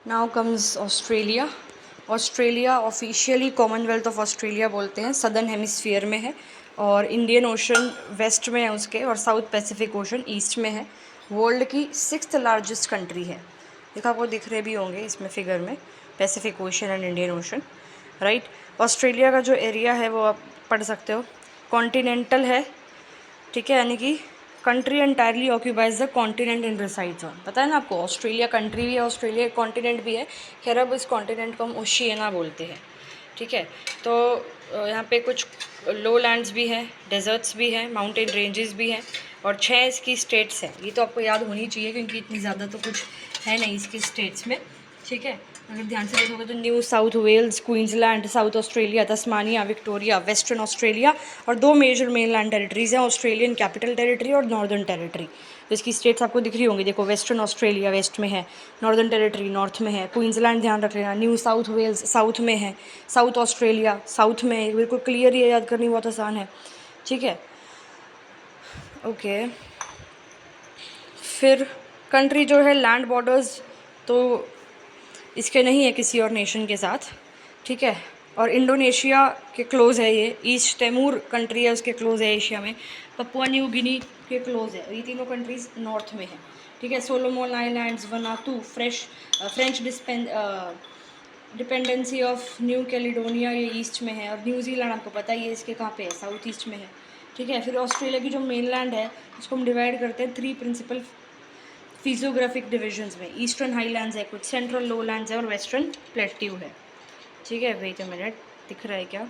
Now comes Australia. Australia officially Commonwealth of Australia बोलते हैं, southern hemisphere में है और इंडियन ओशन वेस्ट में है उसके, और साउथ पैसिफिक ओशन ईस्ट में है। वर्ल्ड की 6th लार्जेस्ट कंट्री है। देखो आपको दिख रहे भी होंगे इसमें फिगर में, Pacific ocean and Indian ocean, right. Australia का जो एरिया है वो आप पढ़ सकते हो, कॉन्टिनेंटल है, ठीक है, यानी कि country entirely occupies the continent in resides on. पता है ना आपको, ऑस्ट्रेलिया कंट्री भी है, ऑस्ट्रेलिया एक कॉन्टिनेंट भी है। खैर अब इस कॉन्टिनेंट को हम ओशियाना बोलते हैं, ठीक है। तो यहाँ पे कुछ लो लैंड्स भी हैं, डेजर्ट्स भी हैं, माउंटेन रेंजेस भी हैं, और 6 इसकी स्टेट्स हैं। ये तो आपको याद होनी चाहिए क्योंकि इतनी ज़्यादा तो कुछ है नहीं इसकी स्टेट्स में, ठीक है। अगर ध्यान से देखोगे तो New South Wales, Queensland, South Australia, Tasmania, Victoria, Western Australia, और 2 मेजर मेनलैंड टेरिटरीज़ हैं, ऑस्ट्रेलियन कैपिटल टेरिटरी और नॉर्दर्न टेरिटरी। तो इसकी स्टेट्स आपको दिख रही होंगी, देखो वेस्टर्न ऑस्ट्रेलिया वेस्ट में है, नॉर्दर्न टेरिटरी नॉर्थ में है, क्वींसलैंड ध्यान रख लेना, न्यू साउथ वेल्स साउथ में है, साउथ ऑस्ट्रेलिया साउथ में है। बिल्कुल क्लियर, ये याद करनी बहुत आसान है, ठीक है। ओके, फिर कंट्री जो है लैंड बॉर्डर्स तो इसके नहीं है किसी और नेशन के साथ, ठीक है। और इंडोनेशिया के क्लोज़ है ये, ईस्ट टेमूर कंट्री है उसके क्लोज़ है एशिया में, पपुआ न्यू गिनी के क्लोज़ है। ये तीनों कंट्रीज़ नॉर्थ में है, ठीक है। Solomon Islands, Vanuatu, French dependency of New Caledonia ये ईस्ट में है, और न्यूजीलैंड आपको पता ही है इसके कहाँ पे है, साउथ ईस्ट में है, ठीक है। फिर ऑस्ट्रेलिया की जो मेनलैंड है उसको हम डिवाइड करते हैं 3 प्रिंसिपल फिजियोग्राफिक डिविजन्स में। ईस्टर्न हाईलैंड्स है कुछ, सेंट्रल लोलैंड्स है और वेस्टर्न प्लेट्यू है, ठीक है। वेट अ मिनट, दिख रहा है क्या?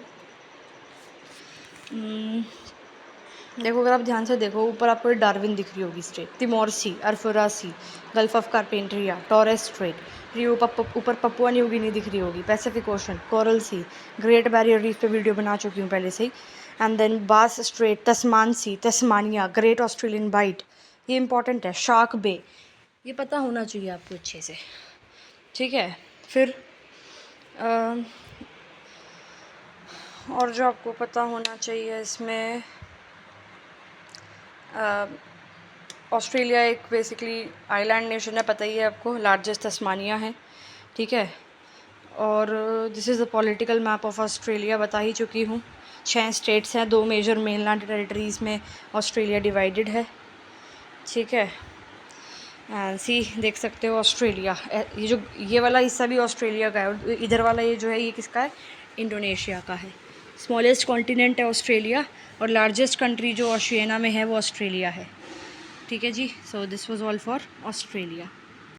देखो अगर आप ध्यान से देखो, ऊपर आपको डार्विन दिख रही होगी strait, Timor Sea, Arafura Sea, Gulf of Carpentaria, Torres Strait, फिर ऊपर पपुआ न्यू गिनी दिख रही होगी, Pacific Ocean, Coral Sea, Great Barrier Reef पे वीडियो बना चुकी हूँ पहले से ही, and then Bass Strait, Tasman Sea, Tasmania, Great Australian Bight, ये इंपॉर्टेंट है, शार्क बे, ये पता होना चाहिए आपको अच्छे से, ठीक है। फिर और जो आपको पता होना चाहिए इसमें, ऑस्ट्रेलिया एक बेसिकली आइलैंड नेशन है, पता ही है आपको, लार्जेस्ट तस्मानिया है, ठीक है। और this is the political map of Australia, बता ही चुकी हूँ। 6 स्टेट्स हैं, 2 मेजर मेनलैंड टेरिटरीज़ में ऑस्ट्रेलिया डिवाइडेड है, ठीक है। एंड सी देख सकते हो ऑस्ट्रेलिया, ये वाला हिस्सा भी ऑस्ट्रेलिया का है, और इधर वाला ये जो है ये किसका है, इंडोनेशिया का है। स्मॉलेस्ट कॉन्टिनेंट है ऑस्ट्रेलिया, और लार्जेस्ट कंट्री जो ओशियाना में है वो ऑस्ट्रेलिया है, ठीक है जी। So this was all for Australia.